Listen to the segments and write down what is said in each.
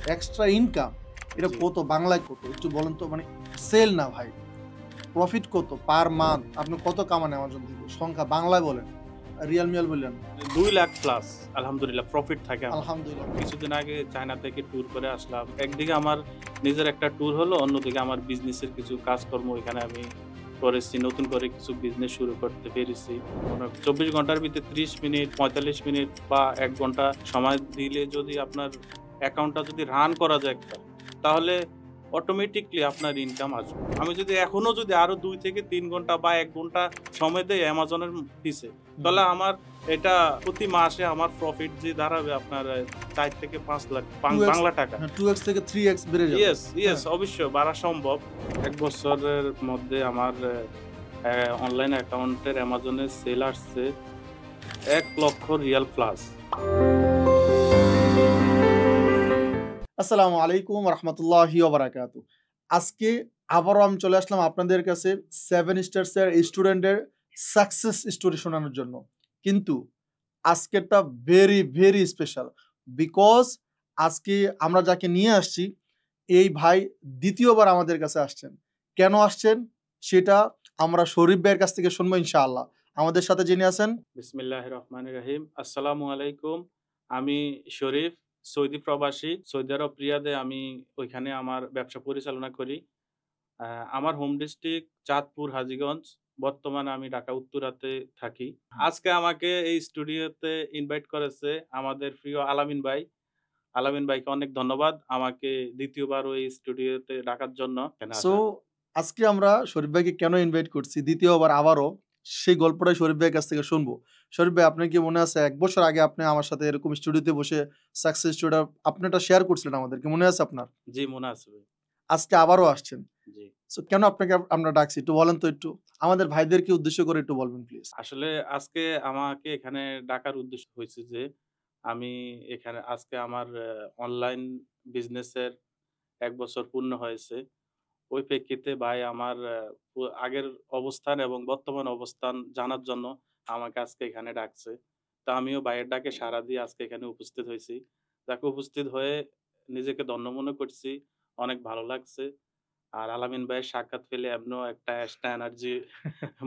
Extra income এটা জি। কত বাংলায় কত একটু বলেন তো মানে সেল না ভাই প্রফিট কত পার মান্থ আপনি কত কামান অ্যামাজন থেকে সংখ্যা বাংলায় বলেন রিয়াল মিয়াল বললেন ২ লাখ প্লাস আলহামদুলিল্লাহ প্রফিট থাকে আমার। আলহামদুলিল্লাহ কিছুদিন আগে চায়না থেকে ট্যুর করে আসলাম। একদিকে আমার নিজের একটা ট্যুর হলো, অন্যদিকে আমার বিজনেসের কিছু কাজকর্ম এখানে আমি করেছি। নতুন করে কিছু বিজনেস শুরু করতে পেরেছি। মনে হয় ২৪ ঘন্টার ভিতরে ৩০ মিনিট, ৪৫ মিনিট বা ১ ঘন্টা সময় দিলে যদি আপনার অ্যাকাউন্টটা যদি রান করা যায় একটা, তাহলে অটোমেটিকলি আপনার ইনকাম আসবে। আমি যদি এখনো যদি আরো ২ থেকে ৩ ঘন্টা বা ১ ঘন্টা সময় দেই অ্যামাজনের পিছে, তাহলে আমার এটা প্রতি মাসে আমার প্রফিট যে দাঁড়াবে আপনার ৪ থেকে ৫ লাখ টু এক্স বাংলা টাকা। হ্যাঁ 2x থেকে 3x বেড়ে যাবে ইয়েস হ্যাঁ অবশ্যই বাড়া সম্ভব। ১ বছরের মধ্যে আমার অনলাইন অ্যাকাউন্টের অ্যামাজনের সেল আসছে ৳১,০০,০০০ প্লাস। আসসালামু আলাইকুম রহমতুল্লাহি ওবারাকাতু আজকে আবারও আমি চলে আসলাম আপনাদের কাছে 7 স্টার্সের স্টুডেন্টের সাকসেস স্টোরি শোনানোর জন্য কিন্তু আজকেরটা ভেরি ভেরি স্পেশাল বিকজ আজকে আমরা যাকে নিয়ে আসছি এই ভাই দ্বিতীয়বার আমাদের কাছে আসছেন কেন আসছেন সেটা আমরা শরীফ ভাইয়ের কাছ থেকে শুনবো ইনশাআল্লাহ আমাদের সাথে যিনি আছেন বিসমিল্লাহির রহমানির রহিম। আসসালামু আলাইকুম। আমি শরীফ, সৌদি প্রবাসী। সৌদি আরব রিয়াদে আমি ওইখানে আমার ব্যবসা পরিচালনা করি। আ আমার হোম ডিস্ট্রিক্ট চাঁদপুর, হাজীগঞ্জ। বর্তমানে আমি ঢাকা উত্তরাতে থাকি। আজকে আমাকে এই স্টুডিওতে ইনভাইট করেছে আমাদের প্রিয় আলামিন ভাই। আলামিন ভাইকে অনেক ধন্যবাদ আমাকে ২য় বারও এই স্টুডিওতে ডাকার জন্য, এখানে সো আসার। আজকে আমরা শরীফ ভাইকে কেন ইনভাইট করছি দ্বিতীয়বার আবারও সেই গল্পটাই শরীফ ভাইয়ের কাছ থেকে শুনবো শরীফ ভাই আপনার কি মনে আছে 1 বছর আগে আপনি আমার সাথে এরকম স্টুডিওতে বসে সাকসেস স্টোরিটা আপনি এটা শেয়ার করছিলেন আমাদেরকে মনে আছে আপনার জি, মনে আছে ভাই। আজকে আবারও আসছেন জি। সো কেন আপনাকে আমরা ডাকছি একটু বলেন তো একটু আমাদের ভাইদেরকে উদ্দেশ্য করে একটু বলবেন প্লিজ আসলে আজকে আমাকে এখানে ডাকার উদ্দেশ্য হয়েছে যে, আমি এখানে আজকে আমার অনলাইন বিজনেসের ১ বছর পূর্ণ হয়েছে। ওই প্রেক্ষিতে ভাই আমার আগের অবস্থান এবং বর্তমান অবস্থান জানার জন্য আমাকে আজকে এখানে ডাকছে। তো আমিও ভাইয়ের ডাকে সাড়া দিয়ে আজকে এখানে উপস্থিত হইছি। যাকে উপস্থিত হয়ে নিজেকে ধন্য মনে করছি। অনেক ভালো লাগছে। আর আলামিন ভাইয়ের সাক্ষাৎ পেলে এমনও একটা এক্সট্রা এনার্জি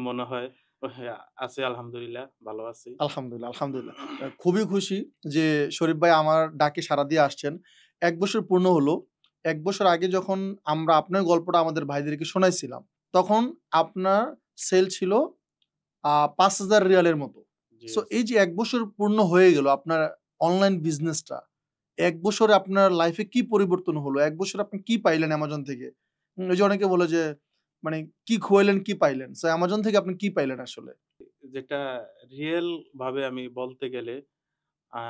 মনে হয়। হ্যাঁ, আছি আলহামদুলিল্লাহ, ভালো আছি। আলহামদুলিল্লাহ আলহামদুলিল্লাহ খুবই খুশি যে শরীফ ভাই আমার ডাকে সাড়া দিয়ে আসছেন 1 বছর পূর্ণ হলো 1 বছর আগে যখন আমরা আপনার গল্পটা আমাদের ভাইদেরকে শোনাইছিলাম তখন আপনার সেল ছিল ৫,০০০ রিয়ালের মতো। So yes. এই যে ১ বছর পূর্ণ হয়ে গেল আপনার অনলাইন বিজনেসটা। ১ বছরে আপনার লাইফে কি পরিবর্তন হলো? ১ বছরে আপনি কি পাইলেন অ্যামাজন থেকে? ওই যে অনেকে বলে যে মানে কি খোয়াইলেন, কি পাইলেন? সো অ্যামাজন থেকে আপনি কি পাইলেন আসলে? যেটা রিয়েল ভাবে আমি বলতে গেলে আ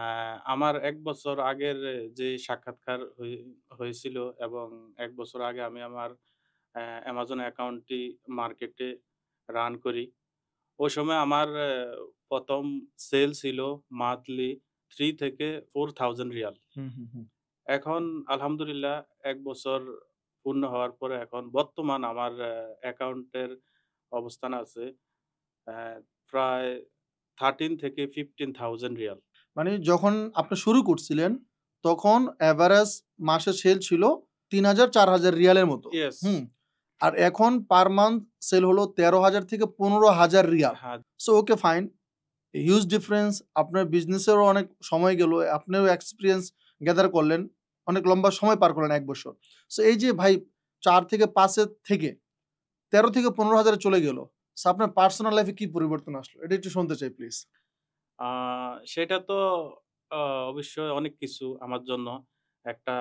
আমার ১ বছর আগের যে সাক্ষাৎকার হয়েছিল এবং ১ বছর আগে আমি আমার Amazon অ্যাকাউন্টটি মার্কেটে রান করি। ওই সময় আমার ১ম সেল ছিল মান্থলি ৩ থেকে ৪,০০০ রিয়াল। হুম, হুম, হুম। এখন আলহামদুলিল্লাহ ১ বছর পূর্ণ হওয়ার পরে এখন বর্তমান আমার অ্যাকাউন্টের অবস্থান আছে অ্যা প্রায় 13 থেকে 15,000 রিয়াল। মানে যখন আপনি শুরু করছিলেন, তখন এভারেজ মাসের সেল ছিল ৩,০০০ ৪,০০০ রিয়ালের মতো। ইয়েস। হুম? আর এখন পার মান্থ সেল হলো ১৩,০০০ থেকে ১৫,০০০ রিয়াল। হ্যাঁ, so okay fine. Huge difference. আপনার বিজনেসেরও অনেক সময় গেল। আপনিও এক্সপেরিয়েন্স গ্যাদার করলেন। অনেক লম্বা সময় পার করলেন ১ বছর। সো এই যে ভাই ৪ থেকে ৫ এর থেকে ১৩ থেকে ১৫,০০০ এ চলে গেল। সো আপনার পার্সোনাল লাইফ এ কি পরিবর্তন আসলো? এটা একটু শুনতে চাই প্লিজ। আ সেটা তো আ অবশ্যই অনেক কিছু আমার জন্য একটা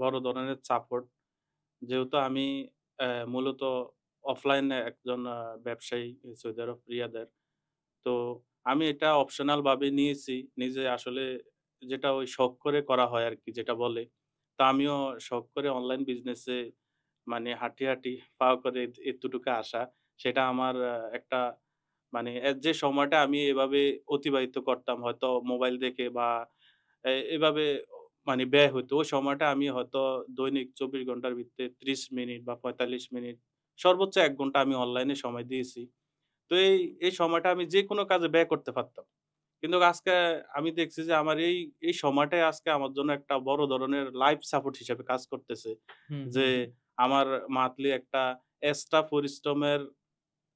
বড় ধরনের সাপোর্ট। যেহেতু আমি মূলত অফলাইনে একজন ব্যবসায়ী সৌদি আরব রিয়াদের। তো আমি এটা অপশনাল ভাবে নিয়েছি। নিজে আসলে যেটা ওই শখ করে করা হয় আরকি যেটা বলে। তো আমিও শখ করে অনলাইন বিজনেসে মানে হাঁটি পা করে এতটুকু আসা। সেটা আমার একটা মানে যে সময়টা আমি এভাবে অতিবাহিত করতাম হয়তো মোবাইল দেখে বা এভাবে মানে ব্যয় হইতো। ওই সময়টা আমি হয়তো দৈনিক ২৪ ঘন্টার ভিত্তিতে ৩০ মিনিট বা ৪৫ মিনিট সর্বোচ্চ ১ ঘন্টা আমি অনলাইনে সময় দিয়েছি। তো এই সময়টা আমি যেকোনো কাজে ব্যয় করতে পারতাম। কিন্তু আজকে আমি দেখছি যে আমার এই সময়টাই আজকে আমার জন্য একটা বড় ধরনের লাইফ সাপোর্ট হিসেবে কাজ করতেছে। হুম, যে হুম, হুম। আমার মান্থলি একটা এক্সট্রা পরিশ্রমের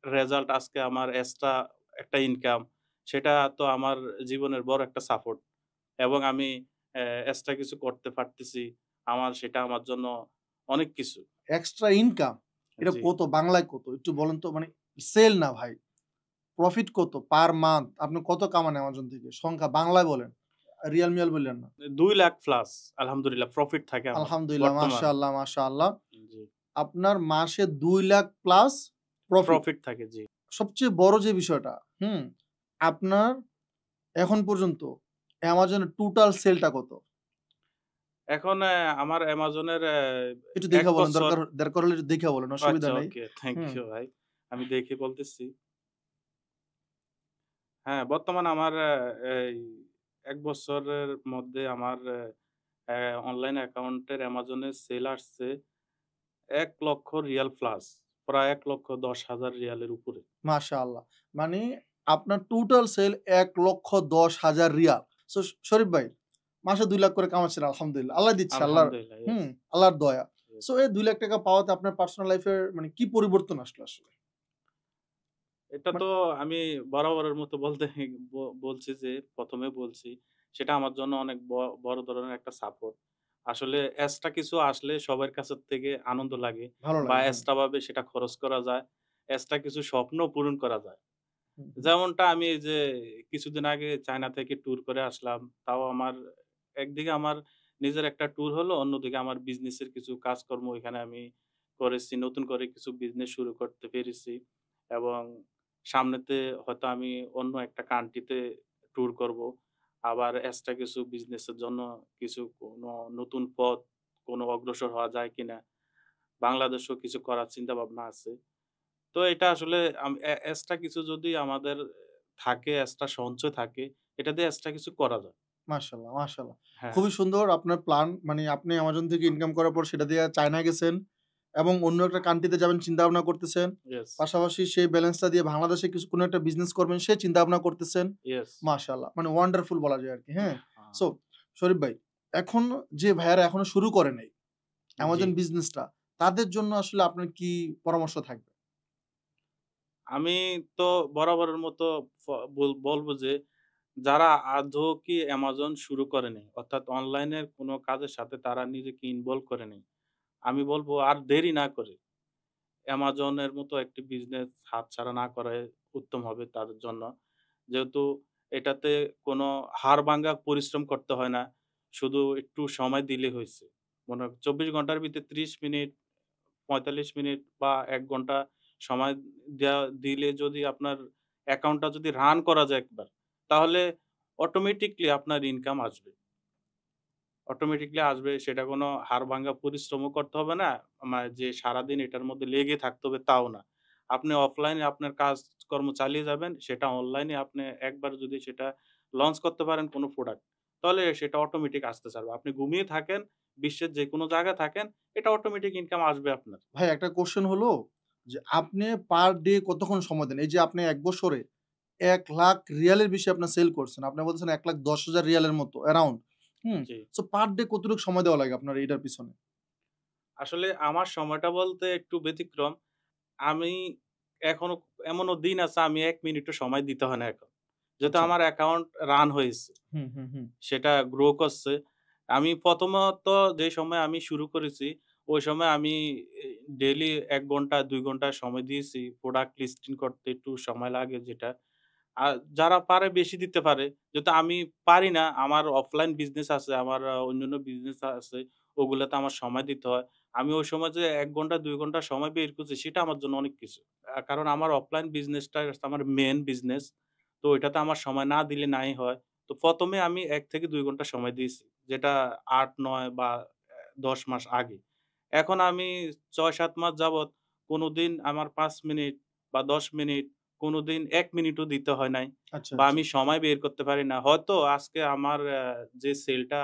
রেজাল্ট আজকে আমার এক্সট্রা একটা ইনকাম, সেটা তো আমার জীবনের বড় একটা সাপোর্ট। এবং আমি এক্সট্রা কিছু করতে পারতেছি। সেটা আমার জন্য অনেক কিছু। এক্সট্রা ইনকাম এটা জি। কত? বাংলায় কত? একটু বলেন তো মানে সেল না ভাই। প্রফিট কত? পার মান্থ আপনি কত কামান Amazon থেকে? সংখ্যা বাংলায় বলেন। রিয়াল-মিয়াল বইলেন না। ২,০০,০০০ প্লাস আলহামদুলিল্লাহ প্রফিট থাকে আমার আলহামদুলিল্লাহ বর্তমানে। মাশাআল্লাহ, মাশাআল্লাহ। জি। আপনার মাসে ২,০০,০০০ প্লাস প্রফিট। প্রফিট থাকে, জি। সবচেয়ে বড় যে বিষয়টা, হুম? আপনার এখন পর্যন্ত Amazon এর টোটাল সেলটা কত? এখন আমার অ্যামাজনের একটু ১ দেইখা বলেন। বছর দরকার হলে একটু দেইখা বলেন। অসুবিধা আচ্ছা, নাই। ওকে। Thank hmm. ইউ ভাই। আমি দেখে বলতেছি। হ্যাঁ, বর্তমানে আমার এই ১ বছরের মধ্যে আমার অনলাইন অ্যাকাউন্টের অ্যামাজনের সেল আসছে ৳১,০০,০০০ প্লাস। প্রায় ৳১,১০,০০০ এর উপরে। মাশাআল্লাহ। মানে আপনার টোটাল সেল ৳১,১০,০০০। সো শরীফ ভাই, মাসে ২,০০,০০০ করে কামাচ্ছেন আলহামদুলিল্লাহ। আল্লাহ দিচ্ছে আলহামদুলিল্লাহ, ইয়েস, আল্লাহর দয়া। ইয়েস। সো এই ৳২,০০,০০০ পাওয়াতে আপনার পার্সোনাল লাইফ এর মানে কি পরিবর্তন আসলো আসলে? এটা মানে তো আমি বরাবরের মতো বলতে ব বলছি যে ১ম এ বলছি, সেটা আমার জন্য অনেক বড় ধরনের একটা সাপোর্ট। আসলে এক্সট্রা কিছু আসলে সবার কাছের থেকে আনন্দ লাগে ভালো বা লাগে। হ্যাঁ। এক্সট্রা ভাবে সেটা খরচ করা যায়। এক্সট্রা কিছু স্বপ্ন পূরণ করা যায়। হুম, হুম। যেমনটা আমি এই যে কিছুদিন আগে চায়না থেকে ট্যুর করে আসলাম। তাও আমার একদিকে আমার নিজের একটা ট্যুর হলো, অন্যদিকে আমার বিজনেসের কিছু কাজকর্ম এখানে আমি করেছি। নতুন করে কিছু বিজনেস শুরু করতে পেরেছি এবং সামনেতে হয়তো আমি অন্য একটা কান্ট্রিতে ট্যুর করব। আবার এক্সট্রা কিছু বিজনেসের জন্য কিছু কোনো নতুন পথ কোনো অগ্রসর হওয়া যায় কিনা? বাংলাদেশেও কিছু করার চিন্তাভাবনা আছে। তো এটা আসলে এক্সট্রা কিছু যদি আমাদের থাকে, এক্সট্রা সঞ্চয় থাকে, এটা দিয়ে এক্সট্রা কিছু করা যায়। মাশাআল্লাহ, মাশাআল্লাহ। হ্যাঁ, খুবই সুন্দর আপনার প্ল্যান। মানে আপনি Amazon থেকে ইনকাম করার পর সেটা দিয়ে চায়না গেছেন এবং অন্য একটা কান্ট্রি তে যাবেন চিন্তা-ভাবনা করতেছেন। ইয়েস, পাশাপাশি সেই ব্যালেন্সটা দিয়ে বাংলাদেশে কিছু কোনো একটা বিজনেস করবেন সে চিন্তা-ভাবনা করতেছেন। ইয়েস। মাশাআল্লাহ। মানে ওয়ান্ডারফুল বলা যায় আরকি, হ্যাঁ? হ্যাঁ, সো শরীফ ভাই, এখন যে ভাইয়ারা এখনো শুরু করে নাই জি। Amazon বিজনেসটা, তাদের জন্য আসলে আপনার কি পরামর্শ থাকবে? আমি তো বরাবরের মতো ফ বলব যে যারা আদৌ কি Amazon শুরু করেনি, অর্থাৎ অনলাইনের কোনো কাজের সাথে তারা নিজেকে ইনভলভ করেনি। আমি বলব আর দেরি না করে Amazon এর মতো একটি বিজনেস হাতছাড়া না করাই উত্তম হবে তাদের জন্য। যেহেতু এটাতে কোনো হাড়ভাঙ্গা পরিশ্রম করতে হয় না। শুধু একটু সময় দিলে হইছে। মনে হয় ২৪ ঘন্টার ভিতরে ৩০ মিনিট, ৪৫ মিনিট বা ১ ঘন্টা সময় দিলে যদি আপনার অ্যাকাউন্টটা যদি রান করা যায় একবার, তাহলে অটোমেটিকলি আপনার ইনকাম আসবে। অটোমেটিকলি আসবে। সেটা কোনো হাড়ভাঙ্গা পরিশ্রমও করতে হবে না। যে সারাদিন এটার মধ্যে লেগে থাকতে হবে তাও না। আপনি অফলাইনে আপনার কাজকর্ম চালিয়ে যাবেন। সেটা অনলাইনে আপনি একবার যদি সেটা লঞ্চ করতে পারেন কোনো প্রোডাক্ট, তাহলে সেটা অটোমেটিক আসতে চাবে। আপনি ঘুমিয়ে থাকেন, বিশ্বের যেকোনো জায়গায় থাকেন, এটা অটোমেটিক ইনকাম আসবে আপনার। ভাই একটা কোয়েশ্চেন হলো যে আপনি পার ডে কতক্ষণ সময় দেন? এই যে আপনি ১ বছরে ৳১,০০,০০০ এর বেশি আপনার সেল করছেন। আপনি বলতেছেন ৳১,১০,০০০ এর মতো অ্যারাউন্ড। হুম? জি। সো পার ডে কতটুকু সময় দেওয়া লাগে আপনার এটার পিছনে? আসলে আমার সময়টা বলতে একটু ব্যতিক্রম। আমি এখনো এমনও দিন আছে আমি ১ মিনিটও সময় দিতে হয় না এখন। যেহেতু আচ্ছা। আমার অ্যাকাউন্ট রান হয়েছে। হুম, হুম, হুম। সেটা গ্রো করছে। আমি প্রথমত যে সময় আমি শুরু করেছি, ওই সময় আমি ডেইলি ১ ঘন্টা ২ ঘন্টা সময় দিয়েছি। প্রোডাক্ট লিস্টিং করতে একটু সময় লাগে যেটা। আর যারা পারে বেশি দিতে পারে। যেহেতু আমি পারি না, আমার অফলাইন বিজনেস আছে, আমার অন্যান্য বিজনেস আছে, ওগুলাতে আমার সময় দিতে হয়। আমি ওই সময় যে ১ ঘন্টা ২ ঘন্টা সময় বের করছি সেটা আমার জন্য অনেক কিছু। কারণ আমার অফলাইন বিজনেসটা হচ্ছে আমার মেইন বিজনেস। তো ওইটাতে আমার সময় না দিলে নাই হয়। তো ১ম এ আমি ১ থেকে ২ ঘন্টা সময় দিয়েছি। যেটা ৮, ৯ বা ১০ মাস আগে। এখন আমি ৬-৭ মাস যাবৎ কোনদিন আমার ৫ মিনিট বা ১০ মিনিট, কোনদিন ১ মিনিটও দিতে হয় নাই আচ্ছা, বা আচ্ছা। আমি সময় বের করতে পারি না। হয়তো আজকে আমার যে সেলটা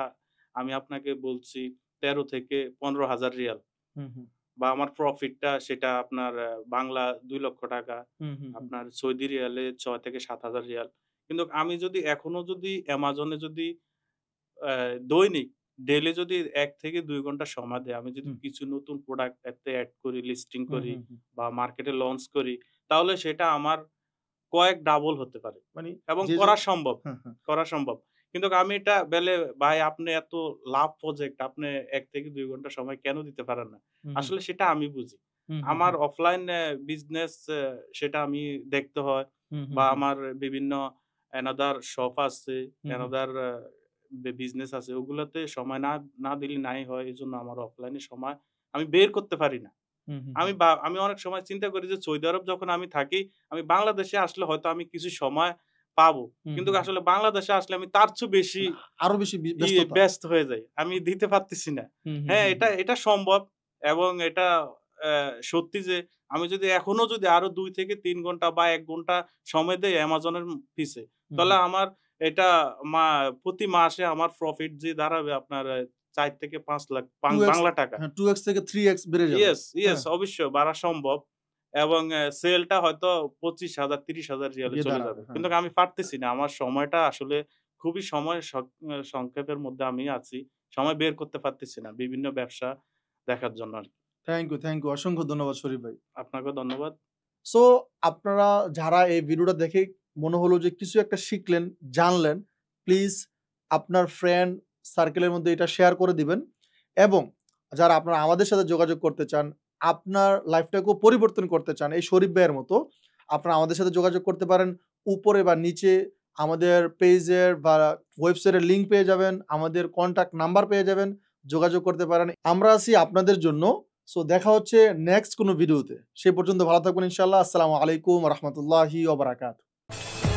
আমি আপনাকে বলছি ৳১৩,০০০-১৫,০০০ হুম, হুম। বা আমার প্রফিটটা সেটা আপনার বাংলা ৳২,০০,০০০, হুম, হুম, হুম। আপনার সৌদি রিয়ালে ৳৬,০০০-৭,০০০। কিন্তু আমি যদি এখনো যদি Amazon-এ যদি দৈনিক ডেইলি যদি ১ থেকে ২ ঘন্টা সময় দেই, আমি যদি হুম, কিছু নতুন প্রোডাক্ট এতে এড করি, লিস্টিং হুম, করি হুম, হুম। বা মার্কেটে লঞ্চ করি, তাহলে সেটা আমার কয়েক ডাবল হতে পারে মানে এবং যে করা সম্ভব, হ্যাঁ, হ্যাঁ। করা সম্ভব। কিন্তু আমি এটা বেলে ভাই আপনি এত লাভ প্রজেক্ট আপনি ১ থেকে ২ ঘন্টা সময় কেন দিতে পারেন না? হুম, হুম, আসলে সেটা আমি বুঝি। হুম, হুম, আমার হুম, অফলাইন বিজনেস সেটা আমি দেখতে হয় হুম, হুম, বা হুম, আমার বিভিন্ন অ্যানাদার শপ আছে, হুম, হুম, অ্যানাদার বিজনেস আছে। ওগুলাতে সময় না দিলে নাই হয়। এজন্য আমার অফলাইনে সময় আমি বের করতে পারি না। হুম, হুম, আমি হুম, আমি অনেক সময় চিন্তা করি যে সৌদি আরব যখন আমি থাকি, আমি বাংলাদেশে আসলে হয়তো আমি কিছু সময় পাবো। হুম, কিন্তু হুম, হুম। আসলে বাংলাদেশে আসলে আমি তার চেয়েও বেশি মানে আরো বেশি ব্যস্ততা। ব্যস্ত হয়ে যাই। আমি দিতে পারতেছি না। হুম, হুম, হ্যাঁ, হুম, এটা হুম, এটা সম্ভব এবং এটা অ্যা সত্যি যে আমি যদি এখনো যদি আরো ২ থেকে ৩ ঘন্টা বা ১ ঘন্টা সময় দেই Amazon এর পিছে, হুম, তাহলে হুম। আমার এটা মা প্রতি মাসে আমার প্রফিট যে দাঁড়াবে আপনার ৪ থেকে ৫ লাখ 2x বাংলা টাকা। হ্যাঁ, 2x থেকে 3x বেড়ে যাবে। ইয়েস হ্যাঁ? অবশ্যই বাড়া সম্ভব এবং সেলটা হয়তো ২৫,০০০ ৩০,০০০ রিয়ালে গিয়ে চলে দাঁড়াবে। যাবে। হ্যাঁ। কিন্তু আমি পারতেছি না। আমার সময়টা আসলে খুবই সময় সংক্ষেপের মধ্যে আমি আছি। সময় বের করতে পারতেছি না বিভিন্ন ব্যবসা দেখার জন্য আরকি। Thank you. অসংখ্য ধন্যবাদ শরীফ ভাই। আপনাকেও ধন্যবাদ। সো আপনারা যারা এই ভিডিওটা দেখে মনে হলো যে কিছু একটা শিখলেন, জানলেন, প্লিজ আপনার ফ্রেন্ড সার্কেলের মধ্যে এটা শেয়ার করে দিবেন এবং যারা আপনারা আমাদের সাথে যোগাযোগ করতে চান, আপনার লাইফটাকেও পরিবর্তন করতে চান এই শরীফ ভাইয়ের মতো, আপনারা আমাদের সাথে যোগাযোগ করতে পারেন। উপরে বা নিচে আমাদের পেজের বা ওয়েবসাইটের লিঙ্ক পেয়ে যাবেন, আমাদের কনট্যাক্ট নাম্বার পেয়ে যাবেন, যোগাযোগ করতে পারেন। আমরা আছি আপনাদের জন্য। সো দেখা হচ্ছে নেক্সট কোনো ভিডিওতে। সে পর্যন্ত ভালো থাকবেন ইনশাআল্লাহ। আসসালামু আলাইকুম ওয়া রাহমাতুল্লাহি ওয়া বারাকাতুহু।